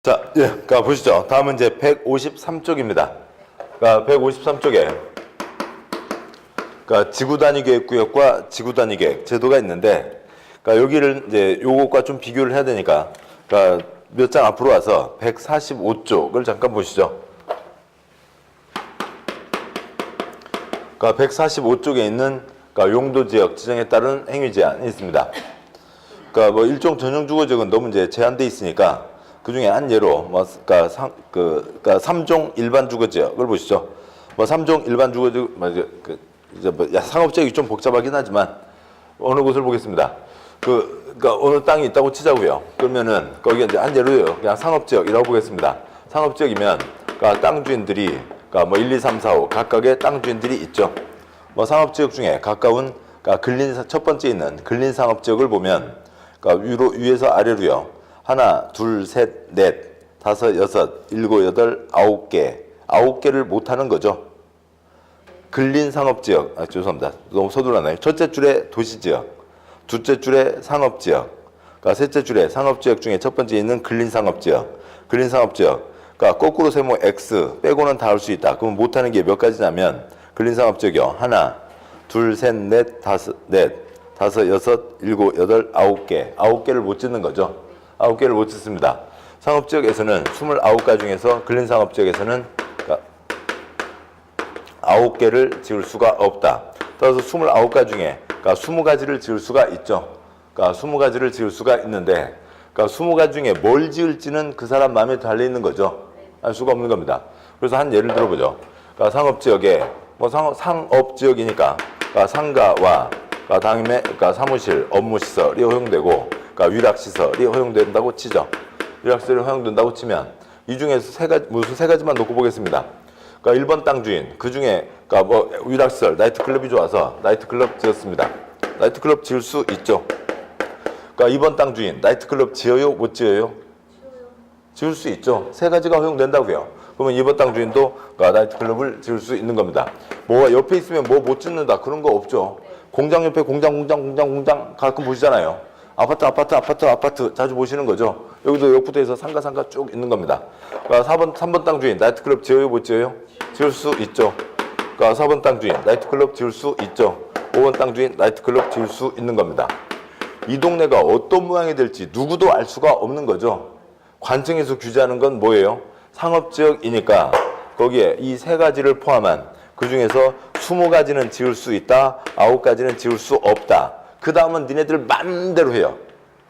자, 예, 보시죠. 다음은 이제 153쪽입니다. 153쪽에 지구 단위 계획 구역과 지구 단위 계획 제도가 있는데, 여기를 이제 요것과 좀 비교를 해야 되니까, 몇 장 앞으로 와서 145쪽을 잠깐 보시죠. 145쪽에 있는 용도 지역 지정에 따른 행위 제한이 있습니다. 뭐 일종 전용 주거 지역은 너무 이제 제한돼 있으니까 그 중에 한 예로 3종 일반 주거 지역을 보시죠. 3종 일반 주거 지역, 상업 지역이 좀 복잡하긴 하지만 어느 곳을 보겠습니다. 어느 땅이 있다고 치자고요. 그러면은 거기 이제 한 예로요. 그냥 상업 지역이라고 보겠습니다. 상업 지역이면 땅 주인들이 1, 2, 3, 4, 5 각각의 땅 주인들이 있죠. 상업 지역 중에 가까운 첫 번째 있는 근린 상업 지역을 보면 위에서 아래로요. 하나, 둘, 셋, 넷, 다섯, 여섯, 일곱, 여덟, 아홉 개를 못하는 거죠. 근린 상업 지역, 죄송합니다. 너무 서둘렀나요? 첫째 줄에 도시 지역, 둘째 줄에 상업 지역, 셋째 줄에 상업 지역 중에 첫 번째 있는 근린 상업 지역, 거꾸로 세모 X 빼고는 다 할 수 있다. 그럼 못하는 게 몇 가지냐면 근린 상업 지역이요. 하나, 둘, 셋, 넷, 다섯, 여섯, 일곱, 여덟, 아홉 개를 못 짓는 거죠. 9개를 못 짓습니다. 상업지역에서는 29가지 중에서 근린 상업지역에서는 9개를 지을 수가 없다. 따라서 29가지 중에 20가지를 지을 수가 있죠. 20가지를 지을 수가 있는데 20가지 중에 뭘 지을지는 그 사람 마음에 달려있는 거죠. 알 수가 없는 겁니다. 그래서 한 예를 들어보죠. 상업지역에 상업지역이니까 상가와 다음에 사무실, 업무시설이 허용되고 위락시설이 허용된다고 치죠. 위락시설이 허용된다고 치면 이 중에서 무슨 세 가지만 놓고 보겠습니다. 1번 땅 주인, 그 중에 위락시설, 나이트클럽이 좋아서 나이트클럽 지었습니다. 나이트클럽 지을 수 있죠. 2번 땅 주인, 나이트클럽 지어요? 못 지어요? 지을 수 있죠. 세 가지가 허용된다고요. 그러면 2번 땅 주인도 나이트클럽을 지을 수 있는 겁니다. 뭐가 옆에 있으면 뭐 못 짓는다 그런 거 없죠. 공장 옆에 공장 가끔 보시잖아요. 아파트 자주 보시는 거죠. 여기도 역부터 해서 상가 쭉 있는 겁니다. 3번 땅 주인, 나이트클럽 지어요? 못 지어요? 지을 수 있죠. 4번 땅 주인, 나이트클럽 지을 수 있죠. 5번 땅 주인, 나이트클럽 지을 수 있는 겁니다. 이 동네가 어떤 모양이 될지 누구도 알 수가 없는 거죠. 관청에서 규제하는 건 뭐예요? 상업지역이니까 거기에 이 세 가지를 포함한 그 중에서 20가지는 지을 수 있다, 9가지는 지을 수 없다. 그 다음은 니네들 맘대로 해요.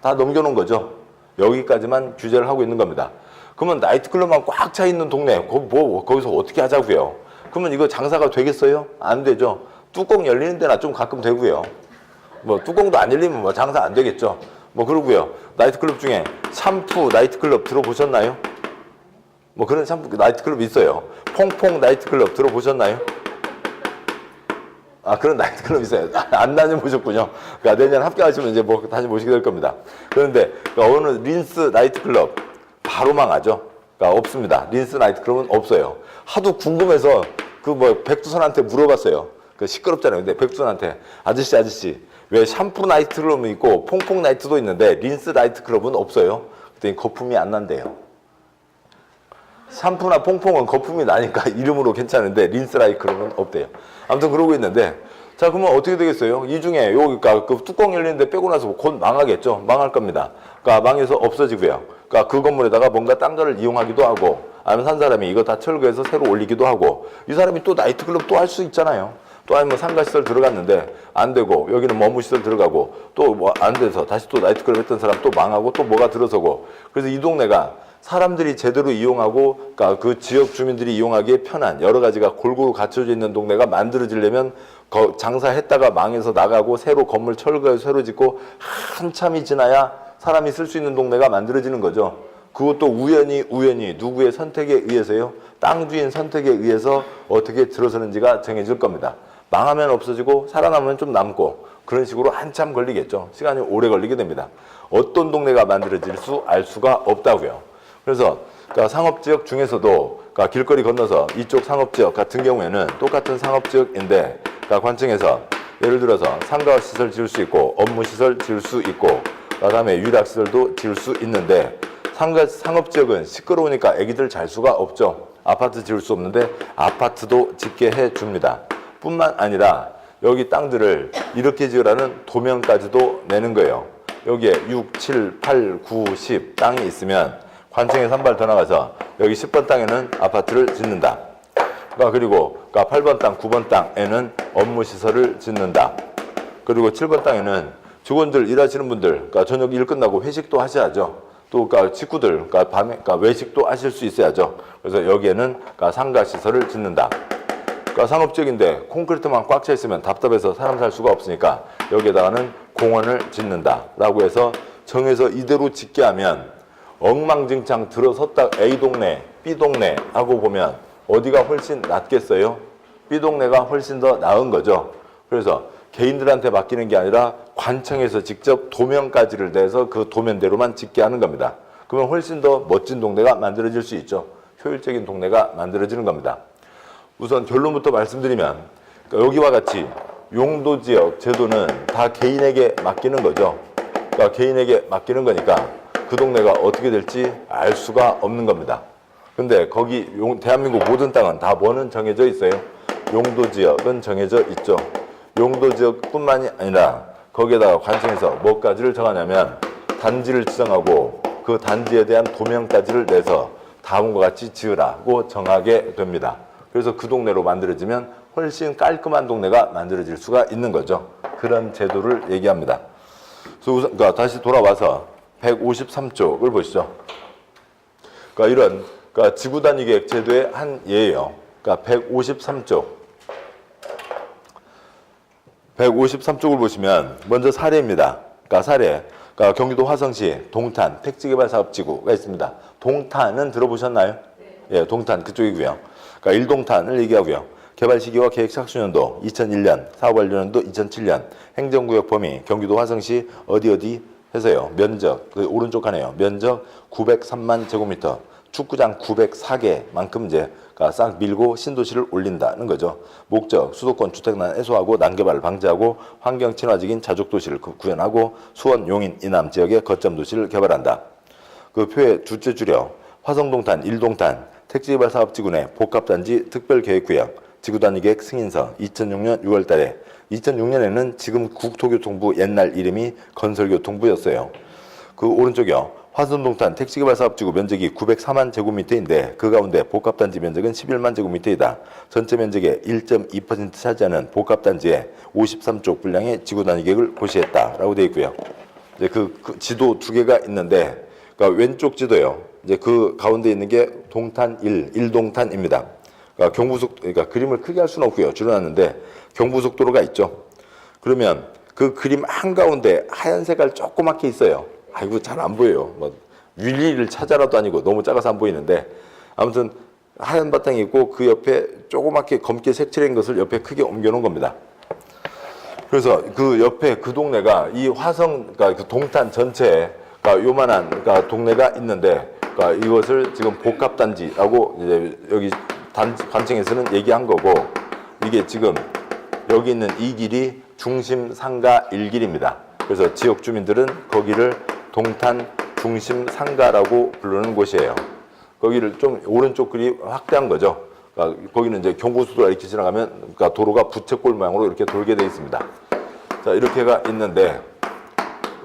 다 넘겨놓은 거죠. 여기까지만 규제를 하고 있는 겁니다. 그러면 나이트클럽만 꽉 차 있는 동네, 거기서 어떻게 하자고요? 그러면 이거 장사가 되겠어요? 안 되죠. 뚜껑 열리는 데나 좀 가끔 되고요. 뚜껑도 안 열리면 장사 안 되겠죠. 그러고요. 나이트클럽 중에 샴푸 나이트클럽 들어보셨나요? 그런 샴푸 나이트클럽 있어요. 퐁퐁 나이트클럽 들어보셨나요? 그런 나이트클럽 있어요. 안 다녀보셨군요. 내년 합격하시면 이제 다시 모시게 될 겁니다. 그런데 어느 린스 나이트클럽 바로 망하죠. 없습니다. 린스 나이트클럽은 없어요. 하도 궁금해서 백두산한테 물어봤어요. 시끄럽잖아요. 근데 백두산한테 아저씨 왜 샴푸 나이트클럽은 있고 퐁퐁 나이트도 있는데 린스 나이트클럽은 없어요? 그랬더니 거품이 안 난대요. 샴푸나 퐁퐁은 거품이 나니까 이름으로 괜찮은데 린스 나이트클럽은 없대요. 아무튼 그러고 있는데, 자, 그러면 어떻게 되겠어요? 이 중에 그 뚜껑 열리는데 빼고 나서 곧 망하겠죠? 망할 겁니다. 망해서 없어지고요. 그 건물에다가 뭔가 딴 거를 이용하기도 하고, 아니면 산 사람이 이거 다 철거해서 새로 올리기도 하고, 이 사람이 또 나이트클럽 또 할 수 있잖아요. 또 아니면 상가시설 들어갔는데 안 되고, 여기는 업무시설 들어가고, 또 안 돼서 다시 또 나이트클럽 했던 사람 또 망하고, 또 뭐가 들어서고. 그래서 이 동네가 사람들이 제대로 이용하고 그 지역 주민들이 이용하기에 편한 여러 가지가 골고루 갖춰져 있는 동네가 만들어지려면 장사했다가 망해서 나가고 새로 건물 철거해서 새로 짓고 한참이 지나야 사람이 쓸 수 있는 동네가 만들어지는 거죠. 그것도 우연히 누구의 선택에 의해서요. 땅 주인 선택에 의해서 어떻게 들어서는지가 정해질 겁니다. 망하면 없어지고 살아남으면 좀 남고 그런 식으로 한참 걸리겠죠. 시간이 오래 걸리게 됩니다. 어떤 동네가 만들어질 알 수가 없다고요. 그래서 상업지역 중에서도 길거리 건너서 이쪽 상업지역 같은 경우에는 똑같은 상업지역인데 관청에서 예를 들어서 상가시설 지을 수 있고 업무시설 지을 수 있고 그다음에 위락시설도 지을 수 있는데 상업지역은 시끄러우니까 애기들 잘 수가 없죠. 아파트 지을 수 없는데 아파트도 짓게 해줍니다. 뿐만 아니라 여기 땅들을 이렇게 지으라는 도면까지도 내는 거예요. 여기에 6, 7, 8, 9, 10 땅이 있으면 관청에서 한 발 더 나가서 여기 10번 땅에는 아파트를 짓는다. 그리고 8번 땅, 9번 땅에는 업무시설을 짓는다. 그리고 7번 땅에는 직원들 일하시는 분들, 저녁 일 끝나고 회식도 하셔야죠. 또 식구들, 밤에 외식도 하실 수 있어야죠. 그래서 여기에는 상가시설을 짓는다. 상업지역인데 콘크리트만 꽉 차 있으면 답답해서 사람 살 수가 없으니까 여기에다가는 공원을 짓는다 라고 해서 정해서 이대로 짓게 하면 엉망진창 들어섰다 A 동네, B 동네 하고 보면 어디가 훨씬 낫겠어요? B 동네가 훨씬 더 나은 거죠. 그래서 개인들한테 맡기는 게 아니라 관청에서 직접 도면까지를 내서 그 도면대로만 짓게 하는 겁니다. 그러면 훨씬 더 멋진 동네가 만들어질 수 있죠. 효율적인 동네가 만들어지는 겁니다. 우선 결론부터 말씀드리면 여기와 같이 용도지역 제도는 다 개인에게 맡기는 거죠. 개인에게 맡기는 거니까 그 동네가 어떻게 될지 알 수가 없는 겁니다. 근데 거기 대한민국 모든 땅은 다 뭐는 정해져 있어요? 용도지역은 정해져 있죠. 용도지역뿐만이 아니라 거기에다가 관청에서 뭐까지를 정하냐면 단지를 지정하고 그 단지에 대한 도면까지를 내서 다음과 같이 지으라고 정하게 됩니다. 그래서 그 동네로 만들어지면 훨씬 깔끔한 동네가 만들어질 수가 있는 거죠. 그런 제도를 얘기합니다. 그래서 우선, 다시 돌아와서 153쪽을 보시죠. 이런 지구단위 계획 제도의 한 예예요. 153쪽. 153쪽을 보시면 먼저 사례입니다. 사례. 경기도 화성시 동탄 택지개발사업지구가 있습니다. 동탄은 들어보셨나요? 네. 예, 동탄 그쪽이고요. 1동탄을 얘기하고요. 개발 시기와 계획 착수년도 2001년, 사업 완료년도 2007년, 행정구역 범위 경기도 화성시 어디 해서요. 면적, 오른쪽 칸에요. 면적 903만 제곱미터, 축구장 904개만큼 이제 싹 밀고 신도시를 올린다는 거죠. 목적, 수도권 주택난 해소하고 난개발을 방지하고 환경 친화적인 자족도시를 구현하고 수원, 용인, 이남 지역의 거점 도시를 개발한다. 그 표의 둘째 줄여 화성동탄, 1동탄 택지개발사업지구 내 복합단지 특별계획구역 지구단위계획 승인서 2006년 6월 달에 2006년에는 지금 국토교통부 옛날 이름이 건설교통부였어요. 그 오른쪽이요. 화성동탄 택지개발사업지구 면적이 904만 제곱미터인데 그 가운데 복합단지 면적은 11만 제곱미터이다. 전체 면적의 1.2% 차지하는 복합단지에 53쪽 분량의 지구단위계획을 고시했다라고 되어 있고요. 이제 그 지도 두 개가 있는데 왼쪽 지도요. 이제 그 가운데 있는 게 동탄 1동탄입니다. 그러니까 그림을 크게 할 수는 없고요. 줄여놨는데 경부속도로가 있죠. 그러면 그 그림 한가운데 하얀 색깔 조그맣게 있어요. 아이고 잘 안 보여요. 윌리를 찾아라도 아니고 너무 작아서 안 보이는데 아무튼 하얀 바탕이 있고 그 옆에 조그맣게 검게 색칠한 것을 옆에 크게 옮겨놓은 겁니다. 그래서 그 옆에 그 동네가 이 화성, 그 동탄 전체에 요만한 동네가 있는데 이것을 지금 복합단지라고 이제 여기 관청에서는 얘기한 거고 이게 지금 여기 있는 이 길이 중심 상가 1길입니다. 그래서 지역 주민들은 거기를 동탄 중심 상가라고 부르는 곳이에요. 거기를 좀 오른쪽 길이 확대한 거죠. 거기는 이제 경부고속도로가 이렇게 지나가면 도로가 부채꼴 모양으로 이렇게 돌게 되어 있습니다. 자, 이렇게가 있는데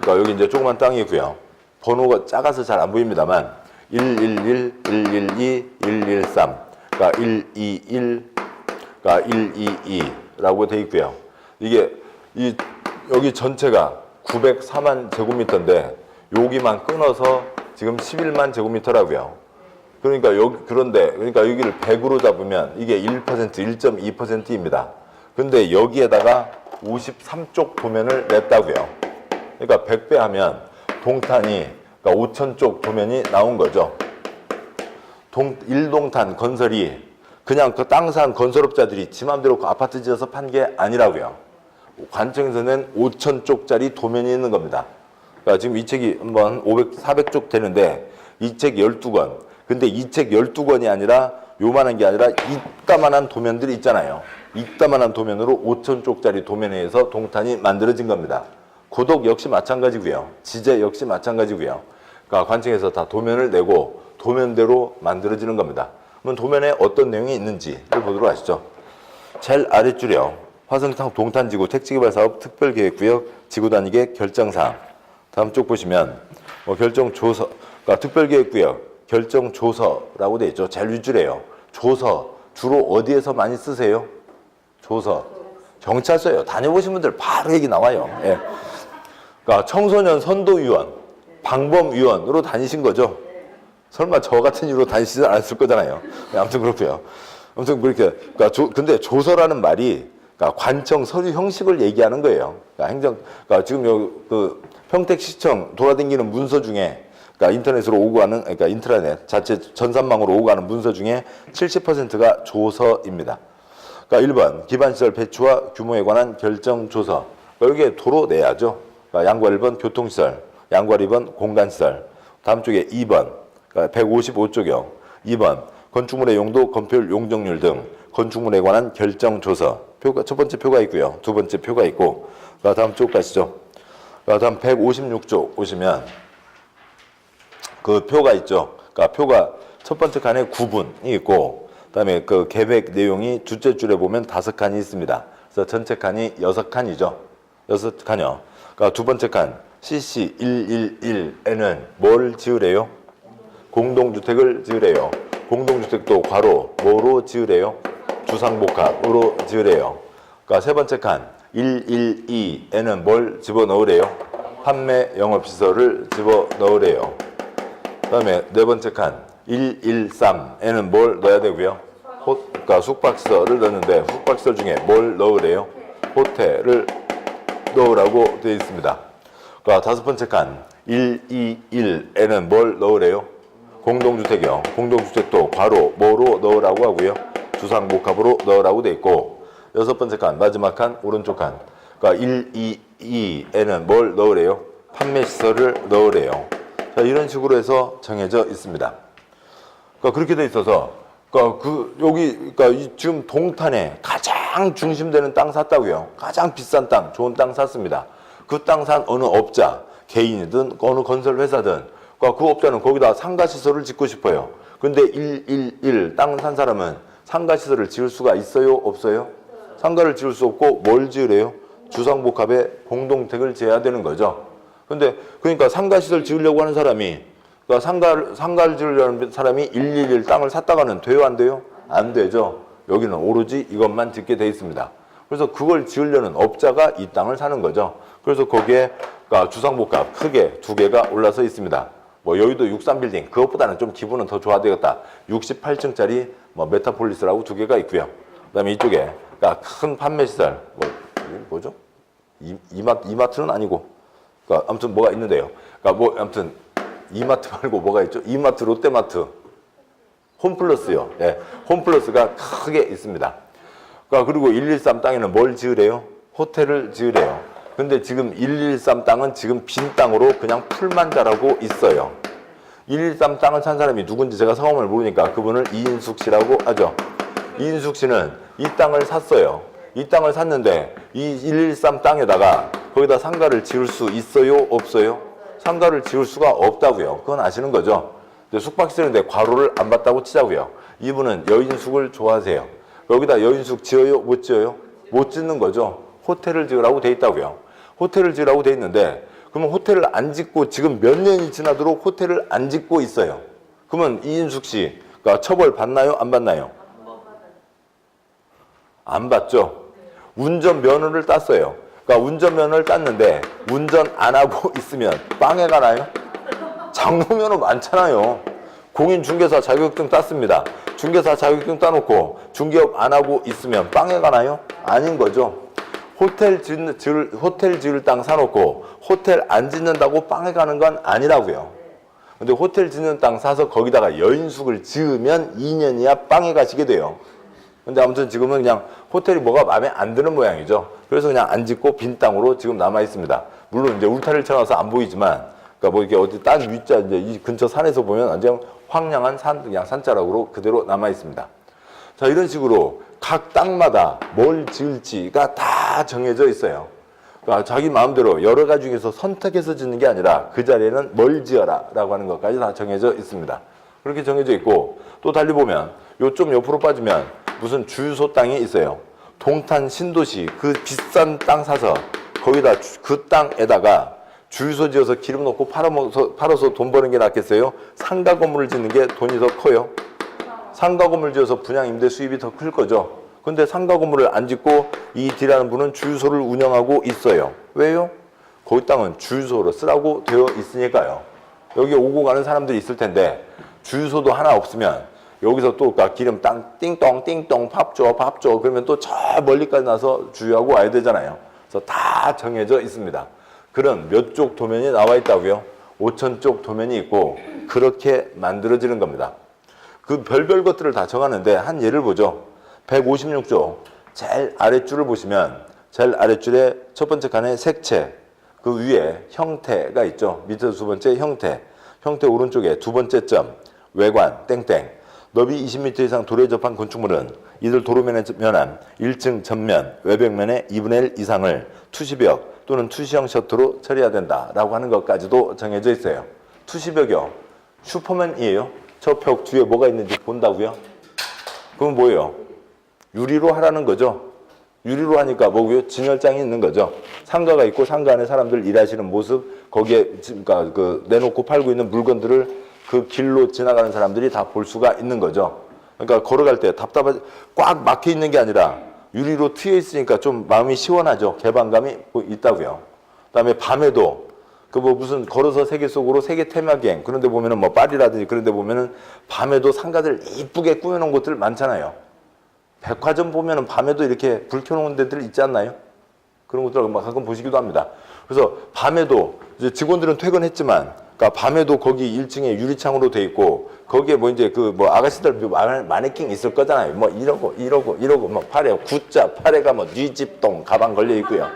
여기 이제 조그만 땅이고요. 번호가 작아서 잘 안 보입니다만 111, 112, 113, 121, 122라고 되어 있고요. 이게 여기 전체가 904만 제곱미터인데 여기만 끊어서 지금 11만 제곱미터라고요. 그러니까 여기를 100으로 잡으면 이게 1%, 1.2%입니다. 근데 여기에다가 53쪽 도면을 냈다고요. 그러니까 100배 하면 동탄이 5,000쪽 도면이 나온 거죠. 1동탄 건설이 그냥 그 땅 산 건설업자들이 지 맘대로 그 아파트 지어서 판 게 아니라고요. 관청에서는 5,000쪽짜리 도면이 있는 겁니다. 그러니까 지금 이 책이 한번 400쪽 되는데 이 책 12권. 근데 이 책 12권이 아니라 요만한 게 아니라 이따만한 도면들이 있잖아요. 이따만한 도면으로 5,000쪽짜리 도면에 의해서 동탄이 만들어진 겁니다. 고독 역시 마찬가지고요. 지제 역시 마찬가지고요. 그러니까 관청에서 다 도면을 내고 도면대로 만들어지는 겁니다. 그럼 도면에 어떤 내용이 있는지를 보도록 하시죠. 제일 아랫줄이요. 화성탕 동탄지구 택지개발사업 특별계획구역 지구단위계 결정사항. 다음 쪽 보시면 결정조서, 그러니까 특별계획구역 결정조서라고 되어 있죠. 제일 윗줄이에요. 조서 주로 어디에서 많이 쓰세요? 조서. 경찰서예요. 다녀보신 분들 바로 얘기 나와요. 예. 그러니까 청소년 선도위원, 방범위원으로 다니신 거죠. 설마 저 같은 이유로 다니시지 않았을 거잖아요. 아무튼 그렇고요. 아무튼 그렇게. 그러니까 근데 조서라는 말이 그러니까 관청 서류 형식을 얘기하는 거예요. 그러니까 지금 그 평택시청 돌아다니는 문서 중에, 그러니까 인터넷으로 오고 가는, 그러니까 인트라넷 자체 전산망으로 오고 가는 문서 중에 70%가 조서입니다. 그러니까 1번 기반시설 배치와 규모에 관한 결정 조서. 그러니까 여기에 도로 내야죠. 그러니까 양과 1번 교통시설, 양과 2번 공간시설. 다음 쪽에 2번, 그러니까 155쪽이요. 2번 건축물의 용도, 건폐율, 용적률 등 건축물에 관한 결정 조서. 표가 첫 번째 표가 있고요. 두 번째 표가 있고. 다음 쪽 가시죠. 다음 156쪽 오시면 그 표가 있죠. 그러니까 표가 첫 번째 칸에 9분이 있고, 그다음에 그 계획 내용이 둘째 줄에 보면 5칸이 있습니다. 그래서 전체 칸이 6칸이죠. 6칸이요. 그러니까 두 번째 칸 CC 111에는 뭘 지으래요? 공동주택을 지으래요. 공동주택도 괄호 뭐로 지으래요? 주상복합으로 지으래요. 그러니까 세 번째 칸 112에는 뭘 집어넣으래요? 판매 영업시설을 집어넣으래요. 그 다음에 네 번째 칸 113에는 뭘 넣어야 되고요? 그러니까 숙박시설을 넣는데 숙박시설 중에 뭘 넣으래요? 호텔을 넣으라고 되어 있습니다. 그러니까 다섯 번째 칸 121에는 뭘 넣으래요? 공동주택이요. 공동주택도 괄호 뭐로 넣으라고 하고요? 주상복합으로 넣으라고 되어 있고, 여섯 번째 칸 마지막 칸 오른쪽 칸, 그러니까 122에는 뭘 넣으래요? 판매시설을 넣으래요. 자, 이런 식으로 해서 정해져 있습니다. 그러니까 그렇게 돼 있어서, 그러니까 그러니까 지금 동탄에 가장 중심되는 땅 샀다고요. 가장 비싼 땅, 좋은 땅 샀습니다. 그 땅 산 어느 업자, 개인이든 어느 건설 회사든, 그러니까 그 업자는 거기다 상가시설을 짓고 싶어요. 근데 111 땅 산 사람은 상가시설을 지을 수가 있어요? 없어요? 상가를 지을 수 없고 뭘 지으래요? 주상복합에 공동주택을 지어야 되는 거죠. 근데 그러니까 상가시설 지으려고 하는 사람이, 그러니까 상가를 지으려는 사람이 111 땅을 샀다가는 돼요, 안 돼요? 안 되죠. 여기는 오로지 이것만 짓게 돼 있습니다. 그래서 그걸 지으려는 업자가 이 땅을 사는 거죠. 그래서 거기에 그러니까 주상복합 크게 두 개가 올라서 있습니다. 뭐 여의도 63빌딩, 그것보다는 좀 기분은 더 좋아야 되겠다. 68층짜리 뭐 메타폴리스라고 두 개가 있고요. 그다음에 이쪽에 그러니까 큰 판매시설, 뭐죠? 이마트는 아니고, 그러니까 아무튼 뭐가 있는데요. 그러니까 뭐 아무튼 이마트 말고 뭐가 있죠? 이마트, 롯데마트, 홈플러스요. 예, 홈플러스가 크게 있습니다. 그러니까 그리고 113 땅에는 뭘 지으래요? 호텔을 지으래요. 근데 지금 113 땅은 지금 빈 땅으로 그냥 풀만 자라고 있어요. 113 땅을 산 사람이 누군지 제가 성함을 모르니까 그분을 이인숙 씨라고 하죠. 이인숙 씨는 이 땅을 샀어요. 이 땅을 샀는데 이 113 땅에다가 거기다 상가를 지을 수 있어요? 없어요? 상가를 지을 수가 없다고요. 그건 아시는 거죠. 숙박시설인데 과로를 안 받다고 치자고요. 이분은 여인숙을 좋아하세요. 여기다 여인숙 지어요? 못 지어요? 못 짓는 거죠. 호텔을 지으라고 돼 있다고요. 호텔을 지으라고 돼 있는데, 그러면 호텔을 안 짓고 지금 몇 년이 지나도록 호텔을 안 짓고 있어요. 그러면 이인숙 씨가 처벌 받나요? 안 받나요? 안 받죠. 운전면허를 땄어요. 그러니까 운전면허를 땄는데 운전 안 하고 있으면 빵해가 나요? 장로면허 많잖아요. 공인중개사 자격증 땄습니다. 중개사 자격증 따놓고 중개업 안 하고 있으면 빵해가 나요? 아닌 거죠. 호텔 지을 땅 사놓고 호텔 안 짓는다고 빵해 가는 건 아니라고요. 근데 호텔 짓는 땅 사서 거기다가 여인숙을 지으면 2년이야 빵해 가시게 돼요. 근데 아무튼 지금은 그냥 호텔이 뭐가 마음에 안 드는 모양이죠. 그래서 그냥 안 짓고 빈 땅으로 지금 남아 있습니다. 물론 이제 울타리를 쳐놔서 안 보이지만, 그러니까 뭐 이렇게 어디 땅 윗자 이제 이 근처 산에서 보면 완전 황량한 그냥 산자락으로 그대로 남아 있습니다. 자, 이런 식으로 각 땅마다 뭘 지을지가 다 정해져 있어요. 그러니까 자기 마음대로 여러 가지 중에서 선택해서 짓는 게 아니라 그 자리에는 뭘 지어라 라고 하는 것까지 다 정해져 있습니다. 그렇게 정해져 있고, 또 달리 보면 요 좀 옆으로 빠지면 무슨 주유소 땅이 있어요. 동탄 신도시 그 비싼 땅 사서 거기다 그 땅에다가 주유소 지어서 기름 넣고 팔아서 돈 버는 게 낫겠어요? 상가 건물을 짓는 게 돈이 더 커요? 상가 건물 지어서 분양 임대 수입이 더 클 거죠. 근데 상가 건물을 안 짓고 이 D라는 분은 주유소를 운영하고 있어요. 왜요? 거기 땅은 주유소로 쓰라고 되어 있으니까요. 여기 오고 가는 사람들이 있을 텐데 주유소도 하나 없으면 여기서 또 기름 땅 띵똥 띵똥 밥 줘 그러면 또 저 멀리까지 나서 주유하고 와야 되잖아요. 그래서 다 정해져 있습니다. 그런 몇 쪽 도면이 나와 있다고요? 5,000쪽 도면이 있고 그렇게 만들어지는 겁니다. 그 별별 것들을 다 정하는데 한 예를 보죠. 156조 제일 아랫줄을 보시면 제일 아랫줄에 첫 번째 칸에 색채, 그 위에 형태가 있죠. 밑에서 두 번째 형태 오른쪽에 두 번째 점 외관 땡땡. 너비 20m 이상 도로에 접한 건축물은 이들 도로면에 면한 1층 전면 외벽면의 2분의 1 이상을 투시벽 또는 투시형 셔터로 처리해야 된다라고 하는 것까지도 정해져 있어요. 투시벽이요. 슈퍼맨이에요. 저 벽 뒤에 뭐가 있는지 본다고요? 그럼 뭐예요? 유리로 하라는 거죠. 유리로 하니까 뭐고요? 진열장이 있는 거죠. 상가가 있고 상가 안에 사람들 일하시는 모습, 거기에 그러니까 그 내놓고 팔고 있는 물건들을 그 길로 지나가는 사람들이 다 볼 수가 있는 거죠. 그러니까 걸어갈 때 답답하지, 꽉 막혀 있는 게 아니라 유리로 트여 있으니까 좀 마음이 시원하죠. 개방감이 있다고요. 그다음에 밤에도 그 뭐 무슨 걸어서 세계 속으로 세계 테마기행 그런데 보면은 뭐 파리라든지 그런데 보면은 밤에도 상가들 이쁘게 꾸며놓은 곳들 많잖아요. 백화점 보면은 밤에도 이렇게 불 켜놓은 데들 있지 않나요? 그런 것들 막 가끔 보시기도 합니다. 그래서 밤에도 이제 직원들은 퇴근했지만, 그러니까 밤에도 거기 1층에 유리창으로 돼 있고 거기에 뭐 이제 그 뭐 아가씨들 마네킹 있을 거잖아요. 뭐 이러고 뭐 팔에 팔에가 뭐 뉘집동 가방 걸려 있고요.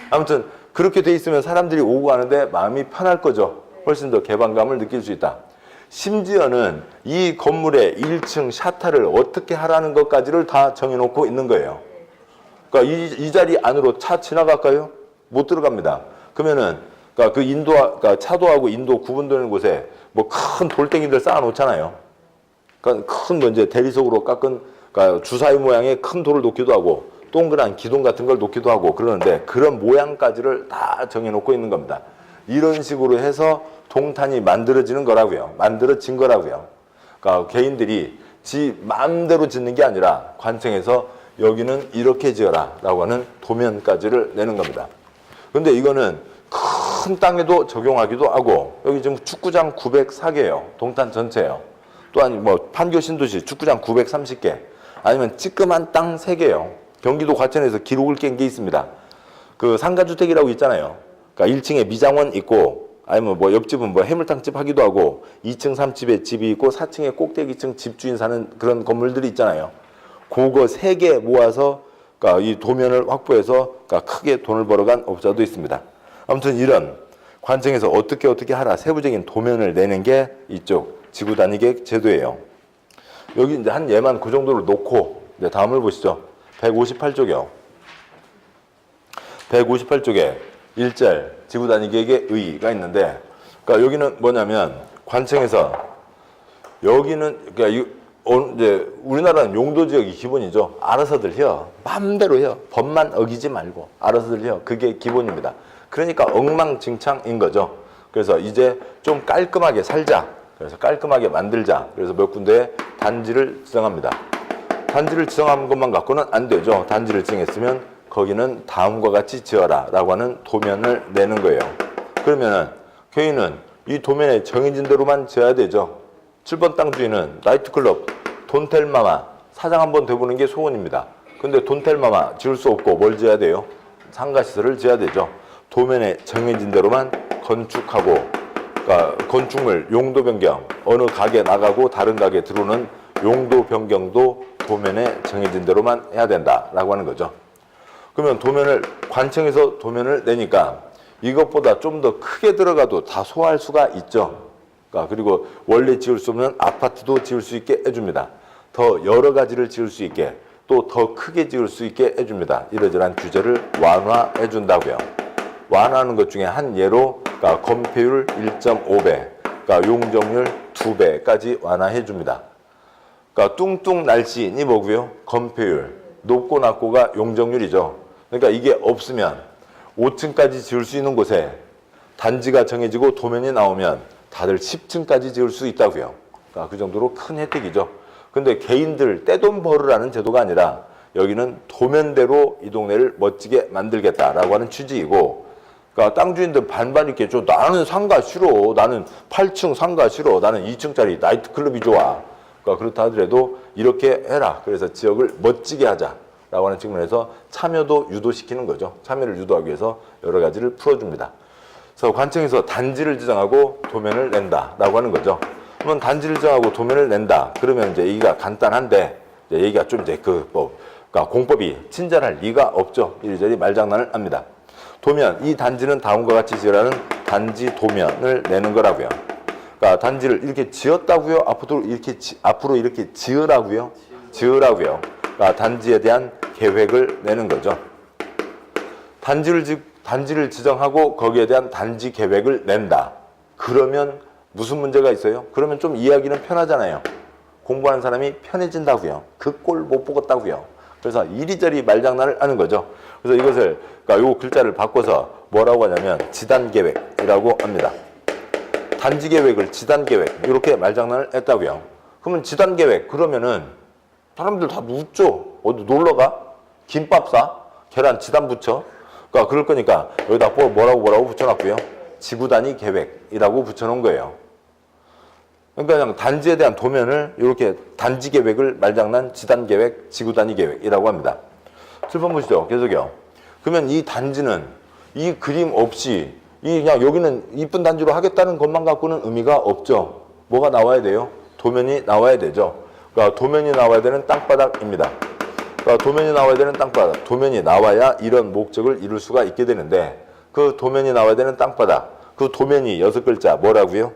아무튼 그렇게 돼 있으면 사람들이 오고 가는데 마음이 편할 거죠. 훨씬 더 개방감을 느낄 수 있다. 심지어는 이 건물의 1층 샤타를 어떻게 하라는 것까지를 다 정해놓고 있는 거예요. 그러니까 이 자리 안으로 차 지나갈까요? 못 들어갑니다. 그러면은 그러니까 그러니까 차도하고 인도 구분되는 곳에 뭐 큰 돌덩이들 쌓아놓잖아요. 그러니까 큰 뭐 이제 대리석으로 깎은 그러니까 주사위 모양의 큰 돌을 놓기도 하고 동그란 기둥 같은 걸 놓기도 하고 그러는데 그런 모양까지를 다 정해놓고 있는 겁니다. 이런 식으로 해서 동탄이 만들어지는 거라고요. 만들어진 거라고요. 그러니까 개인들이 지 마음대로 짓는 게 아니라 관청에서 여기는 이렇게 지어라 라고 하는 도면까지를 내는 겁니다. 근데 이거는 큰 땅에도 적용하기도 하고, 여기 지금 축구장 904개예요. 동탄 전체예요. 또한 뭐 판교 신도시 축구장 930개, 아니면 찌끄만 땅 3개예요. 경기도 과천에서 기록을 깬 게 있습니다. 그 상가주택이라고 있잖아요. 그러니까 1층에 미장원 있고, 아니면 뭐 옆집은 뭐 해물탕집 하기도 하고, 2층 3집에 집이 있고 4층에 꼭대기층 집주인 사는 그런 건물들이 있잖아요. 그거 3개 모아서 그러니까 이 도면을 확보해서 그러니까 크게 돈을 벌어간 업자도 있습니다. 아무튼 이런 관청에서 어떻게 하라 세부적인 도면을 내는 게 이쪽 지구단위계획 제도예요. 여기 이제 한 예만 그 정도로 놓고 이제 다음을 보시죠. 158쪽이요. 158쪽에 1절 지구단위계획의 의의가 있는데, 그러니까 여기는 뭐냐면 관청에서 여기는 그러니까 이제 우리나라는 용도 지역이 기본이죠. 알아서들 해요. 마음대로 해요. 법만 어기지 말고 알아서들 해요. 그게 기본입니다. 그러니까 엉망진창인 거죠. 그래서 이제 좀 깔끔하게 살자. 그래서 깔끔하게 만들자. 그래서 몇 군데에 단지를 지정합니다. 단지를 지정한 것만 갖고는 안 되죠. 단지를 지정했으면 거기는 다음과 같이 지어라 라고 하는 도면을 내는 거예요. 그러면은 교인은 이 도면에 정해진 대로만 지어야 되죠. 7번 땅 주인은 나이트클럽 돈텔마마 사장 한번 돼보는 게 소원입니다. 근데 돈텔마마 지을 수 없고 뭘 지어야 돼요? 상가시설을 지어야 되죠. 도면에 정해진 대로만 건축하고, 그러니까 건축물 용도 변경, 어느 가게 나가고 다른 가게 들어오는 용도 변경도 도면에 정해진 대로만 해야 된다라고 하는 거죠. 그러면 도면을 관청에서 도면을 내니까 이것보다 좀 더 크게 들어가도 다 소화할 수가 있죠. 그러니까 그리고 원래 지을 수 없는 아파트도 지을 수 있게 해줍니다. 더 여러 가지를 지을 수 있게, 또 더 크게 지을 수 있게 해줍니다. 이러저러한 규제를 완화해 준다고요. 완화하는 것 중에 한 예로 그러니까 건폐율 1.5배, 그러니까 용적률 2배까지 완화해 줍니다. 그러니까 뚱뚱 날씬이 뭐고요? 건폐율. 높고 낮고가 용적률이죠. 그러니까 이게 없으면 5층까지 지을 수 있는 곳에 단지가 정해지고 도면이 나오면 다들 10층까지 지을 수 있다고요. 그러니까 그 정도로 큰 혜택이죠. 근데 개인들 떼돈 벌으라는 제도가 아니라 여기는 도면대로 이 동네를 멋지게 만들겠다라고 하는 취지이고, 그러니까 땅 주인들 반반 있겠죠. 나는 상가 싫어. 나는 8층 상가 싫어. 나는 2층짜리 나이트클럽이 좋아. 그러니까 그렇다 하더라도 이렇게 해라. 그래서 지역을 멋지게 하자라고 하는 측면에서 참여도 유도시키는 거죠. 참여를 유도하기 위해서 여러 가지를 풀어줍니다. 그래서 관청에서 단지를 지정하고 도면을 낸다라고 하는 거죠. 그러면 단지를 지정하고 도면을 낸다. 그러면 이제 얘기가 간단한데, 얘기가 좀 이제 그러니까 공법이 친절할 리가 없죠. 이리저리 말장난을 합니다. 도면, 이 단지는 다음과 같이 지으라는 단지 도면을 내는 거라고요. 그러니까 단지를 이렇게 지었다고요? 앞으로 이렇게 지으라고요? 지으라고요. 그러니까 단지에 대한 계획을 내는 거죠. 단지를 지정하고 거기에 대한 단지 계획을 낸다. 그러면 무슨 문제가 있어요? 그러면 좀 이야기는 편하잖아요. 공부하는 사람이 편해진다고요. 그 꼴 못 보겠다고요. 그래서 이리저리 말장난을 하는 거죠. 그래서 이것을, 그러니까 요 글자를 바꿔서 뭐라고 하냐면 지단계획이라고 합니다. 단지계획을 지단계획, 이렇게 말장난을 했다고요. 그러면 지단계획, 그러면은 사람들 다 묻죠. 어디 놀러가? 김밥 사? 계란 지단 붙여? 그러니까 그럴 거니까 여기다 뭐라고 붙여놨고요. 지구단위 계획이라고 붙여놓은 거예요. 그러니까 그냥 단지에 대한 도면을 이렇게 단지 계획을 말장난 지단 계획, 지구단위 계획이라고 합니다. 7번 보시죠. 계속요. 그러면 이 단지는 이 그림 없이 그냥 여기는 이쁜 단지로 하겠다는 것만 갖고는 의미가 없죠. 뭐가 나와야 돼요? 도면이 나와야 되죠. 그러니까 도면이 나와야 되는 땅바닥입니다. 그러니까 도면이 나와야 되는 땅바닥. 도면이 나와야 이런 목적을 이룰 수가 있게 되는데, 그 도면이 나와야 되는 땅바닥. 그 도면이 6글자 뭐라고요?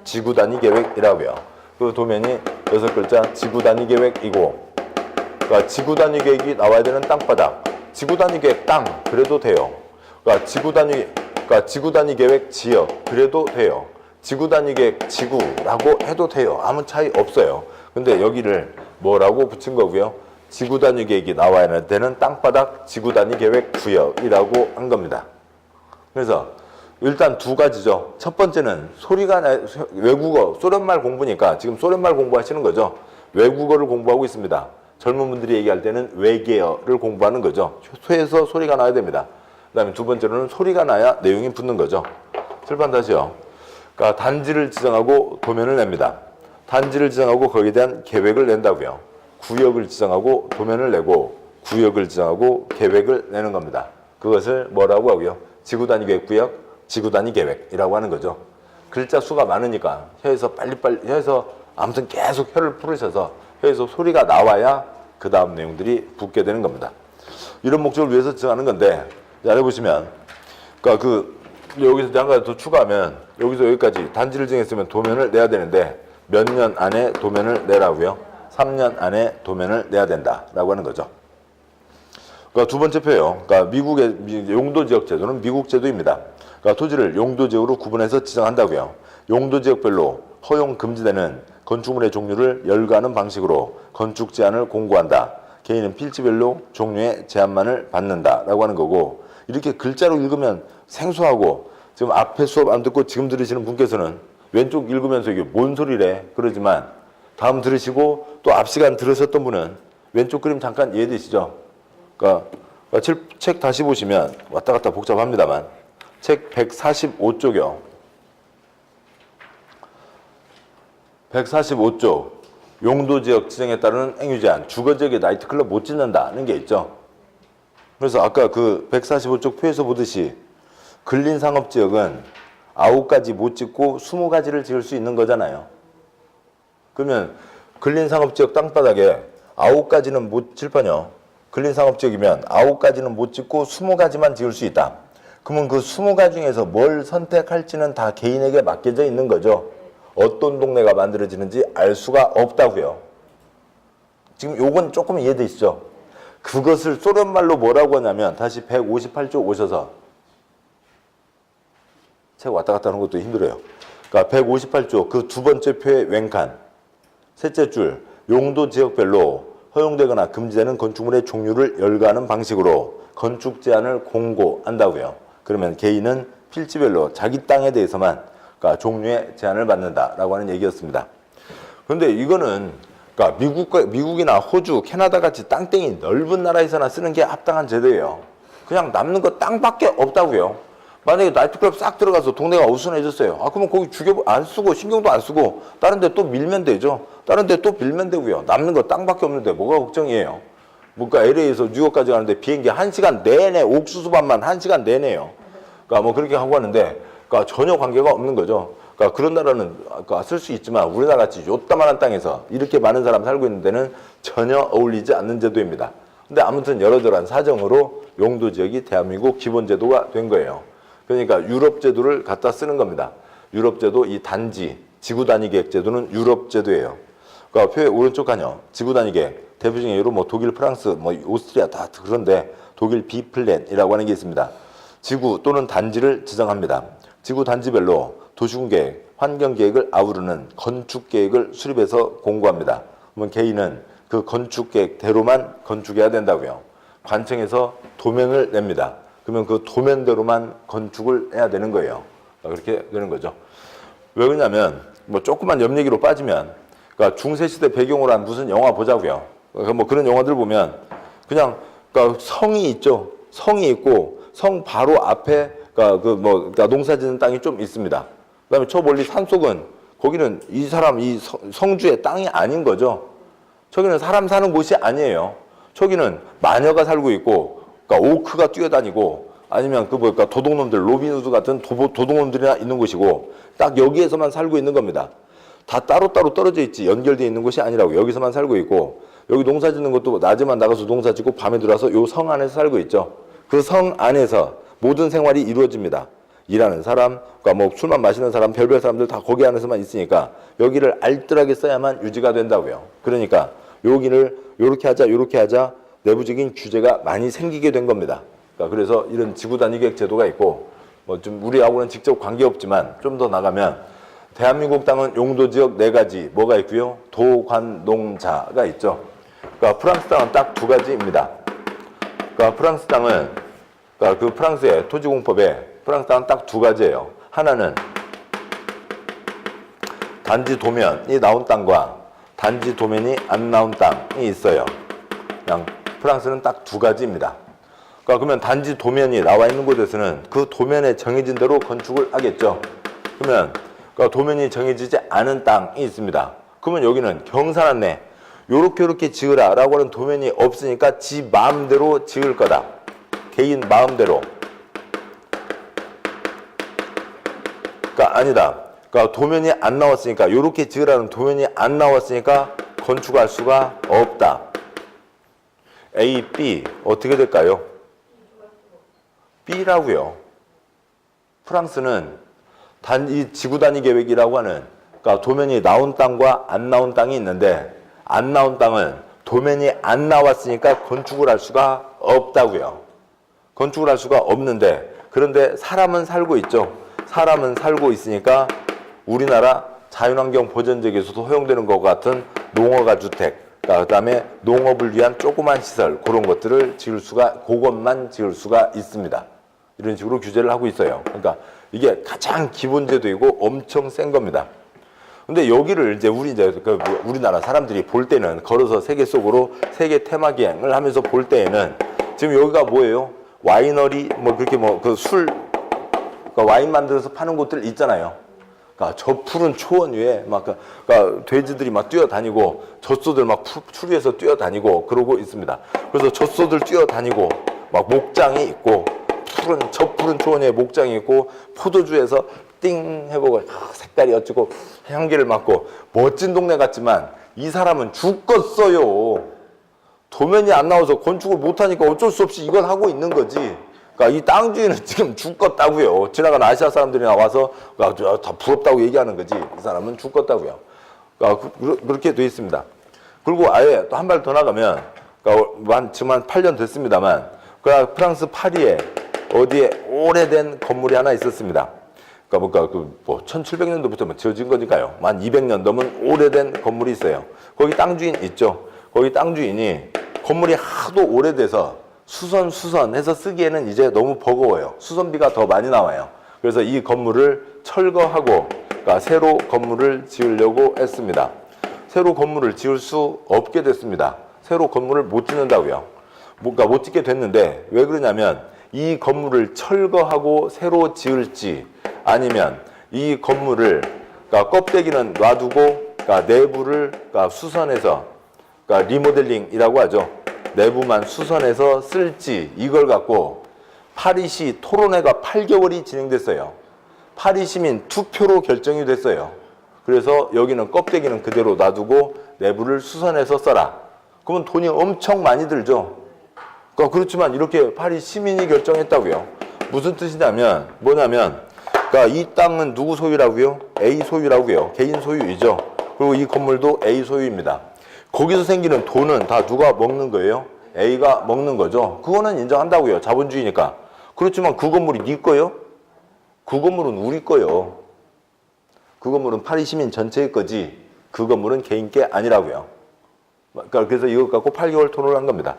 지구단위 계획이라고요. 그 도면이 6글자 지구단위 계획이고, 그러니까 지구단위 계획이 나와야 되는 땅바닥. 지구단위 계획 땅 그래도 돼요. 그러니까 지구단위 계획 지역 그래도 돼요. 지구단위 계획 지구라고 해도 돼요. 아무 차이 없어요. 근데 여기를 뭐라고 붙인 거고요? 지구단위 계획이 나와야 되는 땅바닥 지구단위 계획 구역이라고 한 겁니다. 그래서 일단 두 가지죠. 첫 번째는 외국어, 소련말 공부니까 지금 소련말 공부하시는 거죠. 외국어를 공부하고 있습니다. 젊은 분들이 얘기할 때는 외계어를 공부하는 거죠. 쇠에서 소리가 나야 됩니다. 그 다음에 두 번째로는 소리가 나야 내용이 붙는 거죠. 칠판 다시요. 그러니까 단지를 지정하고 도면을 냅니다. 단지를 지정하고 거기에 대한 계획을 낸다고요. 구역을 지정하고 도면을 내고, 구역을 지정하고 계획을 내는 겁니다. 그것을 뭐라고 하고요? 지구단위 계획구역, 지구단위 계획이라고 하는 거죠. 글자 수가 많으니까 혀에서 혀에서 아무튼 계속 혀를 풀으셔서 혀에서 소리가 나와야 그 다음 내용들이 붙게 되는 겁니다. 이런 목적을 위해서 지정하는 건데, 잘 해보시면, 그러니까 여기서 한 가지 더 추가하면, 여기서 여기까지 단지를 정했으면 도면을 내야 되는데, 몇 년 안에 도면을 내라고요? 3년 안에 도면을 내야 된다라고 하는 거죠. 그러니까 두 번째 표요. 그러니까 미국의 용도지역 제도는 미국 제도입니다. 그러니까 토지를 용도지역으로 구분해서 지정한다고요. 용도지역별로 허용 금지되는 건축물의 종류를 열거하는 방식으로 건축 제한을 공고한다. 개인은 필지별로 종류의 제한만을 받는다라고 하는 거고, 이렇게 글자로 읽으면 생소하고, 지금 앞에 수업 안 듣고 지금 들으시는 분께서는 왼쪽 읽으면서 이게 뭔 소리래 그러지만, 다음 들으시고 또 앞 시간 들으셨던 분은 왼쪽 그림 잠깐 이해되시죠? 그러니까 책 다시 보시면 왔다 갔다 복잡합니다만, 책 145쪽이요. 145쪽 용도지역 지정에 따르는 행위제한, 주거지역에 나이트클럽 못 짓는다는 게 있죠. 그래서 아까 그 145쪽 표에서 보듯이 근린상업지역은 9가지 못 짓고 20가지를 지을 수 있는 거잖아요. 그러면 근린상업지역 땅바닥에 9가지는 못 칠판이요. 근린상업지역이면 9가지는 못 짓고 20가지만 지을 수 있다. 그러면 그 20가지 중에서 뭘 선택할지는 다 개인에게 맡겨져 있는 거죠. 어떤 동네가 만들어지는지 알 수가 없다고요. 지금 요건 조금 이해되시죠? 그것을 소련말로 뭐라고 하냐면, 다시 158쪽 오셔서 책 왔다 갔다 하는 것도 힘들어요. 그러니까 158조 그 두 번째 표의 왼칸 셋째 줄 용도 지역별로 허용되거나 금지되는 건축물의 종류를 열거하는 방식으로 건축 제한을 공고한다고요. 그러면 개인은 필지별로 자기 땅에 대해서만 그러니까 종류의 제한을 받는다라고 하는 얘기였습니다. 그런데 이거는 그러니까 미국이나 호주, 캐나다 같이 땅땡이 넓은 나라에서나 쓰는 게 합당한 제도예요. 그냥 남는 거 땅밖에 없다고요. 만약에 나이트클럽 싹 들어가서 동네가 어수선해졌어요. 그러면 거기 안 쓰고 신경도 안 쓰고 다른 데 또 밀면 되죠. 다른 데 또 빌면 되고요. 남는 거 땅밖에 없는데 뭐가 걱정이에요. 그러니까 LA에서 뉴욕까지 가는데 비행기 1시간 내내 옥수수밥만 1시간 내내요. 그러니까 뭐 그렇게 하고 하는데 그러니까 전혀 관계가 없는 거죠. 그러니까 그런 나라는 쓸 수 있지만 우리나라 같이 요따만한 땅에서 이렇게 많은 사람 살고 있는 데는 전혀 어울리지 않는 제도입니다. 근데 아무튼 여러저러한 사정으로 용도 지역이 대한민국 기본 제도가 된 거예요. 그러니까 유럽 제도를 갖다 쓰는 겁니다. 유럽 제도 이 단지 지구 단위 계획 제도는 유럽 제도예요. 그러니까 표의 오른쪽 칸이요. 지구 단위 계획 대표적인 예로 뭐 독일, 프랑스, 뭐 오스트리아 다 그런데 독일 B 플랜이라고 하는 게 있습니다. 지구 또는 단지를 지정합니다. 지구 단지별로 도시군계획, 환경계획을 아우르는 건축계획을 수립해서 공고합니다. 그러면 개인은 그 건축계획대로만 건축해야 된다고요. 관청에서 도면을 냅니다. 그러면 그 도면대로만 건축을 해야 되는 거예요. 그렇게 되는 거죠. 왜 그러냐면 뭐 조그만 옆 얘기로 빠지면 그러니까 중세시대 배경으로 한 무슨 영화 보자고요. 그러니까 뭐 그런 영화들 보면 그냥 그러니까 성이 있죠. 성이 있고 성 바로 앞에 그러니까 농사 짓는 땅이 좀 있습니다. 그다음에 저 멀리 산속은 거기는 이 사람 이 성주의 땅이 아닌 거죠. 저기는 사람 사는 곳이 아니에요. 저기는 마녀가 살고 있고 그러니까 오크가 뛰어다니고 아니면 그러니까 도둑놈들 로빈후드 같은 도둑놈들이나 있는 곳이고 딱 여기에서만 살고 있는 겁니다. 다 따로따로 떨어져 있지 연결되어 있는 곳이 아니라고. 여기서만 살고 있고 여기 농사 짓는 것도 낮에만 나가서 농사 짓고 밤에 들어와서 요 성 안에서 살고 있죠. 그 성 안에서 모든 생활이 이루어집니다. 일하는 사람, 그러니까 뭐 술만 마시는 사람, 별별 사람들 다 거기 안에서만 있으니까 여기를 알뜰하게 써야만 유지가 된다고요. 그러니까 여기를 요렇게 하자 내부적인 규제가 많이 생기게 된 겁니다. 그러니까 그래서 이런 지구 단위 계획 제도가 있고 뭐 좀 우리하고는 직접 관계없지만 좀 더 나가면 대한민국 땅은 용도 지역 4가지 뭐가 있고요. 도관농자가 있죠. 그러니까 프랑스 땅은 딱 2가지입니다. 그러니까 프랑스 땅은 그러니까 그 프랑스의 토지공법에 프랑스 땅은 딱 2가지예요. 하나는 단지 도면이 나온 땅과 단지 도면이 안 나온 땅이 있어요. 그냥 프랑스는 딱 2가지입니다. 그러니까 그러면 단지 도면이 나와 있는 곳에서는 그 도면에 정해진 대로 건축을 하겠죠. 그러면 그러니까 도면이 정해지지 않은 땅이 있습니다. 그러면 여기는 경사났네. 요렇게 지으라라고 하는 도면이 없으니까 지 마음대로 지을 거다. 개인 마음대로. 그러니까 아니다. 그러니까 도면이 안 나왔으니까 요렇게 지으라는 도면이 안 나왔으니까 건축할 수가 없다. A, B 어떻게 될까요? B라고요. 프랑스는 이 지구 단위 계획이라고 하는 그러니까 도면이 나온 땅과 안 나온 땅이 있는데 안 나온 땅은 도면이 안 나왔으니까 건축을 할 수가 없다고요. 건축을 할 수가 없는데 그런데 사람은 살고 있죠. 사람은 살고 있으니까 우리나라 자연환경 보전제에서도 허용되는 것 같은 농어가 주택, 그다음에 농업을 위한 조그만 시설 그런 것들을 지을 수가 그것만 지을 수가 있습니다. 이런 식으로 규제를 하고 있어요. 그러니까 이게 가장 기본 제도이고 엄청 센 겁니다. 근데 여기를 이제 우리나라 사람들이 볼 때는 걸어서 세계 속으로 세계 테마 기행을 하면서 볼 때에는 지금 여기가 뭐예요? 와이너리 뭐 그렇게 뭐 그 그러니까 와인 만들어서 파는 곳들 있잖아요. 그러니까 저 푸른 초원 위에 막 그러니까 돼지들이 막 뛰어다니고 젖소들 막 풀 위에서 뛰어다니고 그러고 있습니다. 그래서 젖소들 뛰어다니고 막 목장이 있고 저 푸른 초원 위에 목장이 있고 포도주에서 띵 해보고 색깔이 어쩌고 향기를 맡고 멋진 동네 같지만 이 사람은 죽겠어요. 도면이 안 나와서 건축을 못하니까 어쩔 수 없이 이건 하고 있는 거지. 그러니까 이 땅 주인은 지금 죽겠다고요. 지나간 아시아 사람들이 나와서 다 부럽다고 얘기하는 거지. 이 사람은 죽겠다고요. 그러니까 그렇게 돼 있습니다. 그리고 아예 또 한 발 더 나가면 그러니까 지금 한 8년 됐습니다만 프랑스 파리에 어디에 오래된 건물이 하나 있었습니다. 그러니까 뭐 1700년도부터 뭐 지어진 거니까요. 만 200년 넘은 오래된 건물이 있어요. 거기 땅 주인 있죠. 거기 땅 주인이 건물이 하도 오래돼서 수선해서 쓰기에는 이제 너무 버거워요. 수선비가 더 많이 나와요. 그래서 이 건물을 철거하고 그러니까 새로 건물을 지으려고 했습니다. 새로 건물을 지을 수 없게 됐습니다. 새로 건물을 못 짓는다고요. 그러니까 못 짓게 됐는데 왜 그러냐면 이 건물을 철거하고 새로 지을지 아니면 이 건물을 그러니까 껍데기는 놔두고 그러니까 내부를 그러니까 수선해서 그러니까 리모델링이라고 하죠. 내부만 수선해서 쓸지 이걸 갖고 파리시 토론회가 8개월이 진행됐어요. 파리 시민 투표로 결정이 됐어요. 그래서 여기는 껍데기는 그대로 놔두고 내부를 수선해서 써라. 그러면 돈이 엄청 많이 들죠. 그러니까 그렇지만 이렇게 파리 시민이 결정했다고요. 무슨 뜻이냐면 뭐냐면 그러니까 이 땅은 누구 소유라고요? A 소유라고요. 개인 소유이죠. 그리고 이 건물도 A 소유입니다. 거기서 생기는 돈은 다 누가 먹는 거예요? A가 먹는 거죠. 그거는 인정한다고요. 자본주의니까. 그렇지만 그 건물이 네 거예요? 그 건물은 우리 거예요. 그 건물은 파리 시민 전체의 거지 그 건물은 개인 게 아니라고요. 그러니까 그래서 이것 갖고 8개월 토론을 한 겁니다.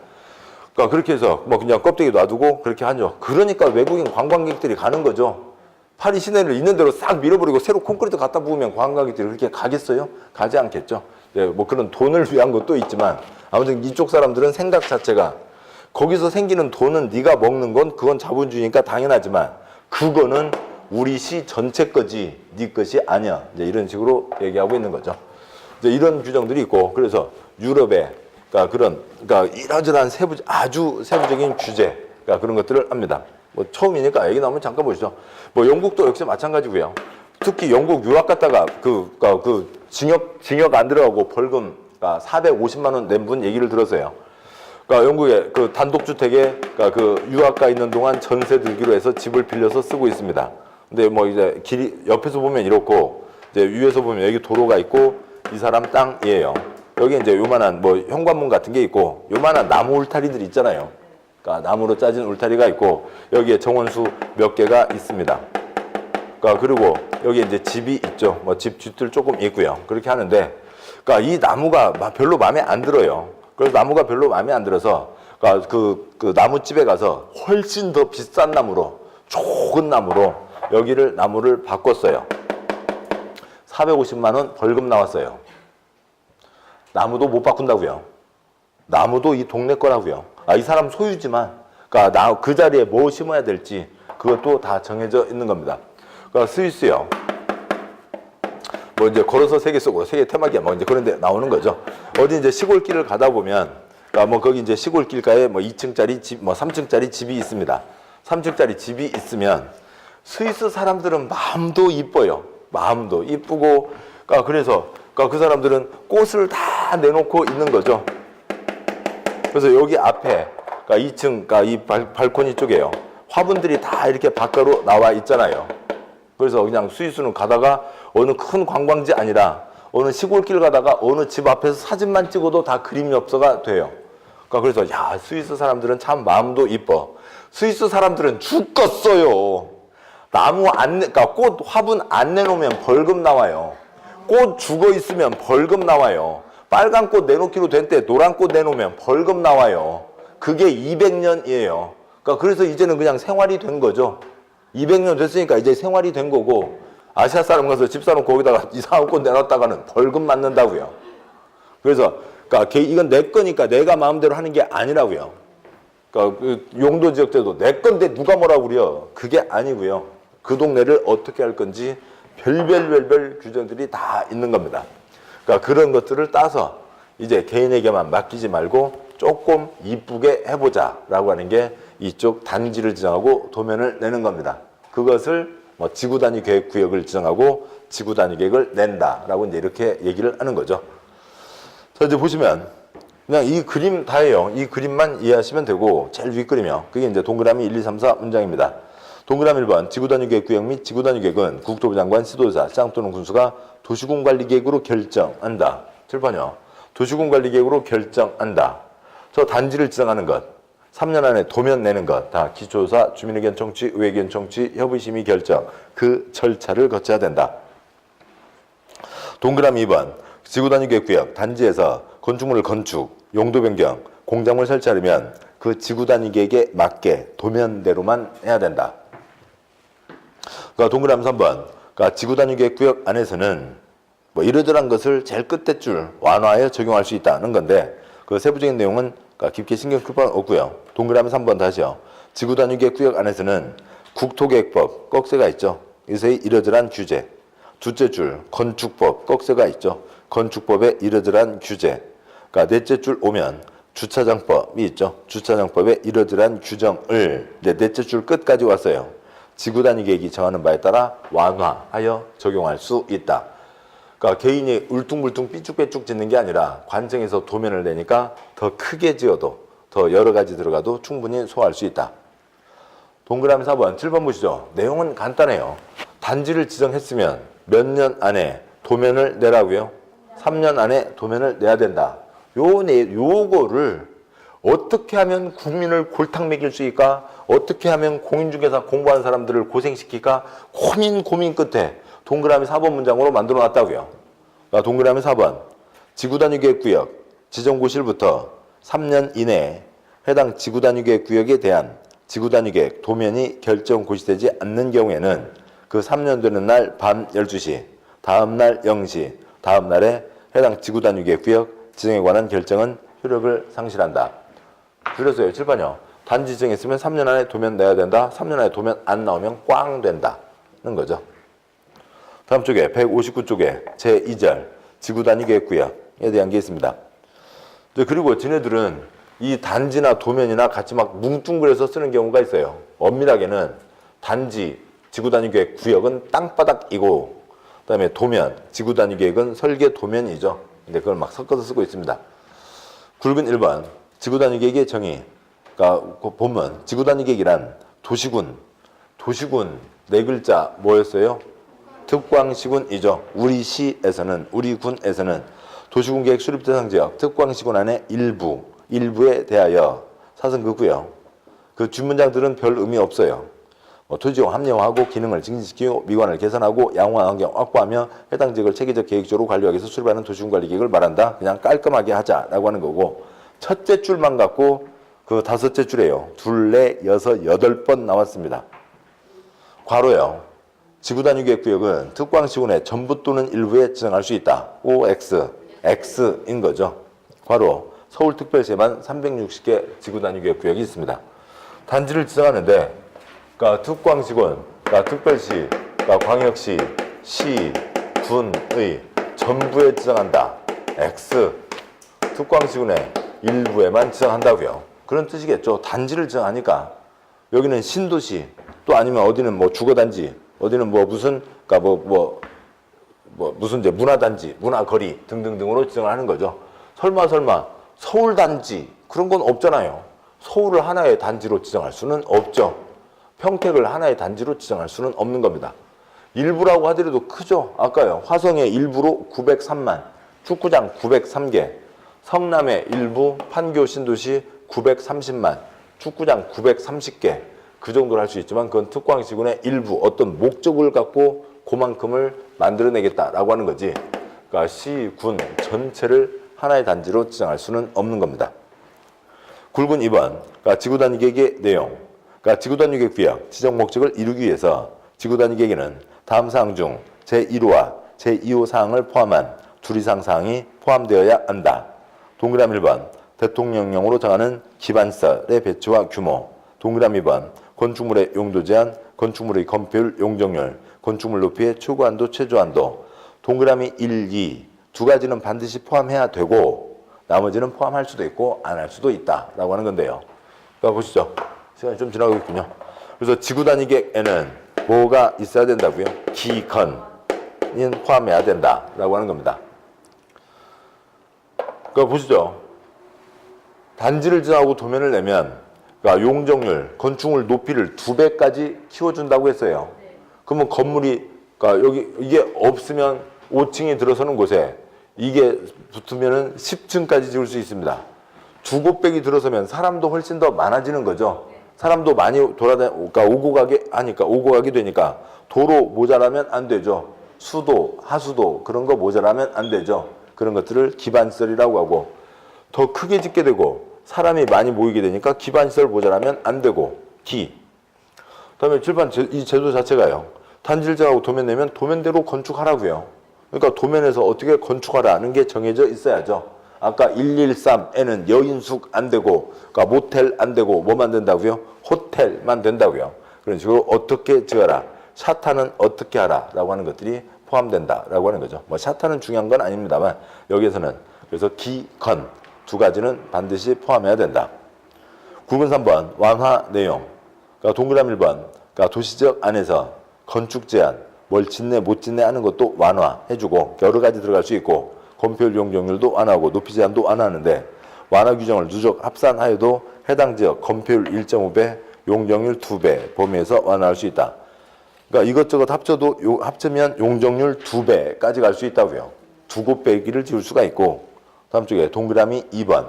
그러니까 그렇게 해서 뭐 그냥 껍데기 놔두고 그렇게 하죠. 그러니까 외국인 관광객들이 가는 거죠. 파리 시내를 있는 대로 싹 밀어버리고 새로 콘크리트 갖다 부으면 관광객들이 그렇게 가겠어요? 가지 않겠죠. 네, 뭐 그런 돈을 위한 것도 있지만 아무튼 이쪽 사람들은 생각 자체가 거기서 생기는 돈은 네가 먹는 건 그건 자본주의니까 당연하지만 그거는 우리 시 전체 거지 네 것이 아니야. 이제 이런 식으로 얘기하고 있는 거죠. 이제 이런 규정들이 있고 그래서 유럽에 그러니까 이러저러한 아주 세부적인 규제 그런 것들을 합니다. 뭐 처음이니까 얘기 나오면 잠깐 보시죠. 뭐 영국도 역시 마찬가지고요. 특히 영국 유학 갔다가 징역 안 들어가고 벌금 450만 원 낸 분 얘기를 들었어요. 그러니까 영국의 그 단독주택에 그 유학 가 있는 동안 전세 들기로 해서 집을 빌려서 쓰고 있습니다. 근데 뭐 이제 길이 옆에서 보면 이렇고 이제 위에서 보면 여기 도로가 있고 이 사람 땅이에요. 여기 이제 요만한 뭐 현관문 같은 게 있고 요만한 나무 울타리들 있잖아요. 그러니까 나무로 짜진 울타리가 있고 여기에 정원수 몇 개가 있습니다. 그러니까 그리고 여기 이제 집이 있죠. 뭐 집 뒤뜰 조금 있고요. 그렇게 하는데 그러니까 이 나무가 별로 마음에 안 들어요. 그래서 나무가 별로 마음에 안 들어서 그러니까 그 나무집에 가서 훨씬 더 비싼 나무로 좋은 나무로 여기를 나무를 바꿨어요. 450만 원 벌금 나왔어요. 나무도 못 바꾼다고요. 나무도 이 동네 거라고요. 이 사람 소유지만 그러니까 그 자리에 뭐 심어야 될지 그것도 다 정해져 있는 겁니다. 그러니까 스위스요. 뭐 이제 걸어서 세계 속으로 세계 테마기야 뭐 이제 그런 데 나오는 거죠. 어디 이제 시골길을 가다 보면 그러니까 뭐 거기 이제 시골길가에 뭐 2층짜리 집, 뭐 3층짜리 집이 있습니다. 3층짜리 집이 있으면 스위스 사람들은 마음도 이뻐요. 마음도 이쁘고 그래서 그 사람들은 꽃을 다 내놓고 있는 거죠. 그래서 여기 앞에 2층 이 발코니 쪽에요. 화분들이 다 이렇게 바깥으로 나와 있잖아요. 그래서 그냥 스위스는 가다가 어느 큰 관광지 아니라 어느 시골길 가다가 어느 집 앞에서 사진만 찍어도 다 그림 엽서가 돼요. 그래서 야 스위스 사람들은 참 마음도 이뻐. 스위스 사람들은 죽겠어요. 나무 꽃 화분 안 내놓으면 벌금 나와요. 꽃 죽어 있으면 벌금 나와요. 빨간 꽃 내놓기로 된 때 노란 꽃 내놓으면 벌금 나와요. 그게 200년이에요. 그래서 이제는 그냥 생활이 된 거죠. 200년 됐으니까 이제 생활이 된 거고 아시아 사람 가서 집 사놓고 거기다가 이상한 꽃 내놨다가는 벌금 맞는다고요. 그래서 이건 내 거니까 내가 마음대로 하는 게 아니라고요. 그 용도 지역제도 내 건데 누가 뭐라고 그래요. 그게 아니고요. 그 동네를 어떻게 할 건지 별별 규정들이 다 있는 겁니다. 그런 것들을 따서 이제 개인에게만 맡기지 말고 조금 이쁘게 해보자라고 하는 게 이쪽 단지를 지정하고 도면을 내는 겁니다. 그것을 뭐 지구 단위 계획 구역을 지정하고 지구 단위 계획을 낸다라고 이제 이렇게 얘기를 하는 거죠. 자, 이제 보시면 그냥 이 그림 다예요. 이 그림만 이해하시면 되고 제일 윗그림이요. 그게 이제 동그라미 1, 2, 3, 4 문장입니다. 동그라미 1번 지구 단위 계획 구역 및 지구 단위 계획은 국토부 장관, 시도지사, 시장 또는 군수가 도시군 관리 계획으로 결정한다. 7번이요. 도시군 관리 계획으로 결정한다. 저 단지를 지정하는 것. 3년 안에 도면 내는 것, 다 기초조사, 주민의견 청취, 의회견 청취, 협의심의 결정, 그 절차를 거쳐야 된다. 동그라미 2번, 지구단위계획구역, 단지에서 건축물을 건축, 용도 변경, 공작물 설치하려면 그 지구단위계획에 맞게 도면대로만 해야 된다. 그러니까 동그라미 3번, 그러니까 지구단위계획구역 안에서는 뭐 이러저러한 것을 제일 끝에 줄 완화하여 적용할 수 있다는 건데 그 세부적인 내용은 그러니까 깊게 신경 쓸 필요는 없고요. 동그라미 3번 다시요. 지구단위계획구역 안에서는 국토계획법 꺽쇠가 있죠. 여기서의 이러저러한 규제. 둘째 줄 건축법 꺽쇠가 있죠. 건축법의 이러저러한 규제. 그러니까 넷째 줄 오면 주차장법이 있죠. 주차장법의 이러저러한 규정을 이제 넷째 줄 끝까지 왔어요. 지구단위계획이 정하는 바에 따라 완화하여 적용할 수 있다. 그러니까 개인이 울퉁불퉁 삐쭉빼쭉 짓는 게 아니라 관청에서 도면을 내니까 더 크게 지어도 더 여러 가지 들어가도 충분히 소화할 수 있다. 동그라미 4번, 7번 보시죠. 내용은 간단해요. 단지를 지정했으면 몇 년 안에 도면을 내라고요? 3년 안에 도면을 내야 된다. 요거를 어떻게 하면 국민을 골탕 먹일 수 있을까? 어떻게 하면 공인중개사 공부하는 사람들을 고생시킬까? 고민 끝에 동그라미 4번 문장으로 만들어 놨다고요. 그러니까 동그라미 4번, 지구단위계획구역 지정고시일부터 3년 이내에 해당 지구단위계획구역에 대한 지구단위계획 도면이 결정 고시되지 않는 경우에는 그 3년 되는 날 밤 12시, 다음 날 0시, 다음 날에 해당 지구단위계획구역 지정에 관한 결정은 효력을 상실한다. 줄여서요. 7번이요. 단지 지정했으면 3년 안에 도면 내야 된다. 3년 안에 도면 안 나오면 꽝 된다는 거죠. 다음 쪽에 159쪽에 제2절 지구단위계획구역에 대한 게 있습니다. 그리고 지네들은 이 단지나 도면이나 같이 막 뭉뚱그려서 쓰는 경우가 있어요. 엄밀하게는 단지 지구단위계획구역은 땅바닥이고 그다음에 도면 지구단위계획은 설계 도면이죠. 근데 그걸 막 섞어서 쓰고 있습니다. 굵은 1번 지구단위계획의 정의. 그러니까 그 보면 지구단위계획이란 도시군 네 글자 뭐였어요? 특광시군이죠. 우리 시에서는 우리 군에서는 도시군계획 수립 대상 지역 특광시군 안에 일부에 대하여 사성그고요. 그 뒷문장들은 별 의미 없어요. 토지を합리화하고 기능을 증진시키고 미관을 개선하고 양호한 환경 확보하며 해당 지역을 체계적 계획적으로 관리하기 위해서 수립하는 도시군관리계획을 말한다. 그냥 깔끔하게 하자라고 하는 거고 첫째 줄만 갖고 그 다섯째 줄에요. 둘, 넷, 여섯, 8번 나왔습니다. 괄호요. 지구단위계획구역은 특광시군의 전부 또는 일부에 지정할 수 있다. OX, X인 거죠. 괄호 서울특별시에만 360개 지구단위계획구역이 있습니다. 단지를 지정하는데 그러니까 특광시군, 그러니까 특별시, 그러니까 광역시, 시, 군의 전부에 지정한다. X, 특광시군의 일부에만 지정한다고요. 그런 뜻이겠죠. 단지를 지정하니까 여기는 신도시, 또 아니면 어디는 뭐 주거단지, 어디는 뭐 무슨, 그러니까 무슨 이제 문화단지, 문화거리 등등등으로 지정을 하는 거죠. 설마 서울단지 그런 건 없잖아요. 서울을 하나의 단지로 지정할 수는 없죠. 평택을 하나의 단지로 지정할 수는 없는 겁니다. 일부라고 하더라도 크죠. 아까요. 화성의 일부로 903만, 축구장 903개, 성남의 일부, 판교 신도시 930만, 축구장 930개 그 정도로 할 수 있지만 그건 특광시군의 일부 어떤 목적을 갖고 그만큼을 만들어내겠다라고 하는 거지. 그러니까 시, 군 전체를 하나의 단지로 지정할 수는 없는 겁니다. 굵은 2번, 그러니까 지구단위계획의 내용. 그러니까 지구단위계획구역 지정 목적을 이루기 위해서 지구단위계획에는 다음 사항 중 제1호와 제2호 사항을 포함한 둘 이상 사항이 포함되어야 한다. 동그라미 1번, 대통령령으로 정하는 기반설의 배치와 규모. 동그라미 2번, 건축물의 용도 제한, 건축물의 건폐율, 용적률, 건축물 높이의 초과한도, 최저한도. 동그라미 1, 2 두 가지는 반드시 포함해야 되고 나머지는 포함할 수도 있고 안 할 수도 있다라고 하는 건데요. 그러니까 보시죠. 시간이 좀 지나고 있군요. 그래서 지구단위계획에는 뭐가 있어야 된다고요? 기건은 포함해야 된다라고 하는 겁니다. 그러니까 보시죠. 단지를 지정하고 도면을 내면 그러니까 용적률, 건축물 높이를 2배까지 키워준다고 했어요. 그러면 건물이 그러니까 여기 이게 없으면 5층이 들어서는 곳에 이게 붙으면은 10층까지 지을 수 있습니다. 주곱백이 들어서면 사람도 훨씬 더 많아지는 거죠. 사람도 많이 그러니까 오고 가게 하니까 오고 가게 되니까 도로 모자라면 안 되죠. 수도, 하수도 그런 거 모자라면 안 되죠. 그런 것들을 기반시설이라고 하고 더 크게 짓게 되고 사람이 많이 모이게 되니까 기반시설 모자라면 안 되고 그다음에 7번 이 제도 자체가요. 단지를 정하고 도면 내면 도면대로 건축하라고요. 그러니까 도면에서 어떻게 건축하라는 게 정해져 있어야죠. 아까 113에는 여인숙 안 되고, 그러니까 모텔 안 되고, 뭐만 된다고요? 호텔만 된다고요. 그런 식으로 어떻게 지어라, 샤타는 어떻게 하라라고 하는 것들이 포함된다라고 하는 거죠. 뭐 샤타는 중요한 건 아닙니다만 여기에서는 그래서 기, 건 두 가지는 반드시 포함해야 된다. 9번 3번 완화 내용. 그러니까 동그라미 1번, 그러니까 도시지역 안에서 건축 제한, 뭘 짓네 못 짓네 하는 것도 완화해주고 여러 가지 들어갈 수 있고. 건폐율 용적률도 완화하고 높이 제한도 완화하는데 완화 규정을 누적 합산하여도 해당 지역 건폐율 1.5배, 용적률 2배 범위에서 완화할 수 있다. 그러니까 이것저것 합치면 용적률 2배까지 갈 수 있다고요. 두 곳 빼기를 지을 수가 있고 다음 쪽에 동그라미 2번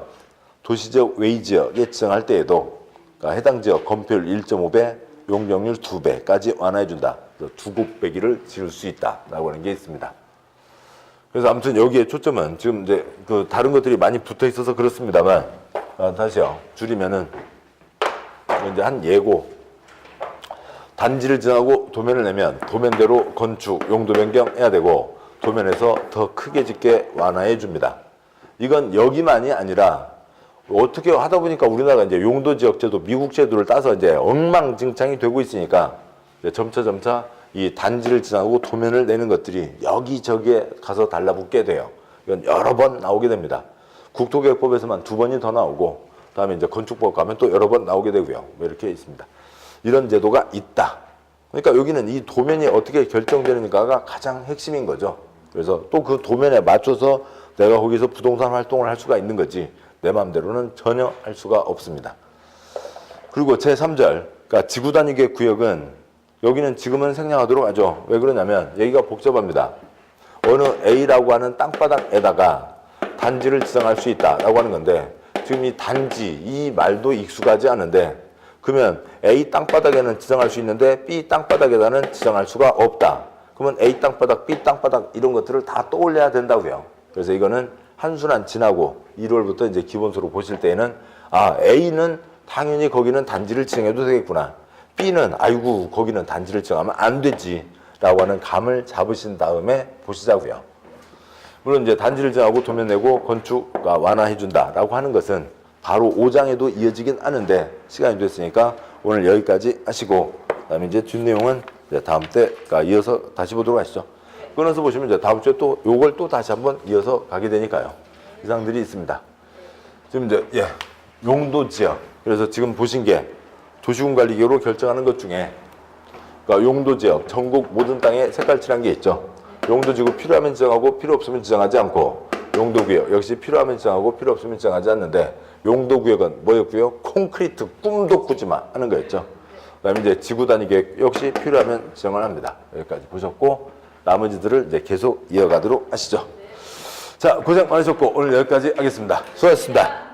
도시지역 외지역에 지정할 때에도 그러니까 해당 지역 건폐율 1.5배, 용적률 2배까지 완화해준다. 두 곳 빼기를 지을 수 있다라고 하는 게 있습니다. 그래서 아무튼 여기에 초점은 지금 이제 그 다른 것들이 많이 붙어 있어서 그렇습니다만 다시요 줄이면은 이제 한 예고 단지를 지정하고 도면을 내면 도면대로 건축 용도 변경해야 되고 도면에서 더 크게 짓게 완화해 줍니다. 이건 여기만이 아니라 어떻게 하다 보니까 우리나라가 이제 용도 지역 제도 미국 제도를 따서 이제 엉망진창이 되고 있으니까 이제 점차 이 단지를 지정하고 도면을 내는 것들이 여기저기에 가서 달라붙게 돼요. 이건 여러 번 나오게 됩니다. 국토계획법에서만 2번이 더 나오고 그다음에 이제 건축법 가면 또 여러 번 나오게 되고요. 뭐 이렇게 있습니다. 이런 제도가 있다. 그러니까 여기는 이 도면이 어떻게 결정되는가가 가장 핵심인 거죠. 그래서 또 그 도면에 맞춰서 내가 거기서 부동산 활동을 할 수가 있는 거지 내 마음대로는 전혀 할 수가 없습니다. 그리고 제3절 그러니까 지구 단위계 구역은 여기는 지금은 생략하도록 하죠. 왜 그러냐면 얘기가 복잡합니다. 어느 A라고 하는 땅바닥에다가 단지를 지정할 수 있다라고 하는 건데 지금 이 단지 이 말도 익숙하지 않은데 그러면 A 땅바닥에는 지정할 수 있는데 B 땅바닥에다는 지정할 수가 없다. 그러면 A 땅바닥, B 땅바닥 이런 것들을 다 떠올려야 된다고요. 그래서 이거는 한순환 지나고 1월부터 이제 기본서로 보실 때에는 A는 당연히 거기는 단지를 지정해도 되겠구나. B는 아이고 거기는 단지를 지정하면 안 되지 라고 하는 감을 잡으신 다음에 보시자고요. 물론 이제 단지를 지정하고 도면 내고 건축가 완화해 준다 라고 하는 것은 바로 5장에도 이어지긴 하는데 시간이 됐으니까 오늘 여기까지 하시고 그다음에 이제 뒷내용은 이제 다음 때 이어서 다시 보도록 하시죠. 끊어서 보시면 이제 다음 주에 또 요걸 또 다시 한번 이어서 가게 되니까요. 이상들이 있습니다. 지금 이제 용도 지역 그래서 지금 보신 게 도시군관리계획으로 결정하는 것 중에 그러니까 용도지역, 전국 모든 땅에 색깔칠한 게 있죠. 용도지구 필요하면 지정하고 필요 없으면 지정하지 않고 용도구역 역시 필요하면 지정하고 필요 없으면 지정하지 않는데 용도구역은 뭐였고요? 콘크리트 꿈도 꾸지 마 하는 거였죠. 그 다음에 이제 지구단위계획 역시 필요하면 지정을 합니다. 여기까지 보셨고 나머지들을 이제 계속 이어가도록 하시죠. 자, 고생 많으셨고 오늘 여기까지 하겠습니다. 수고하셨습니다.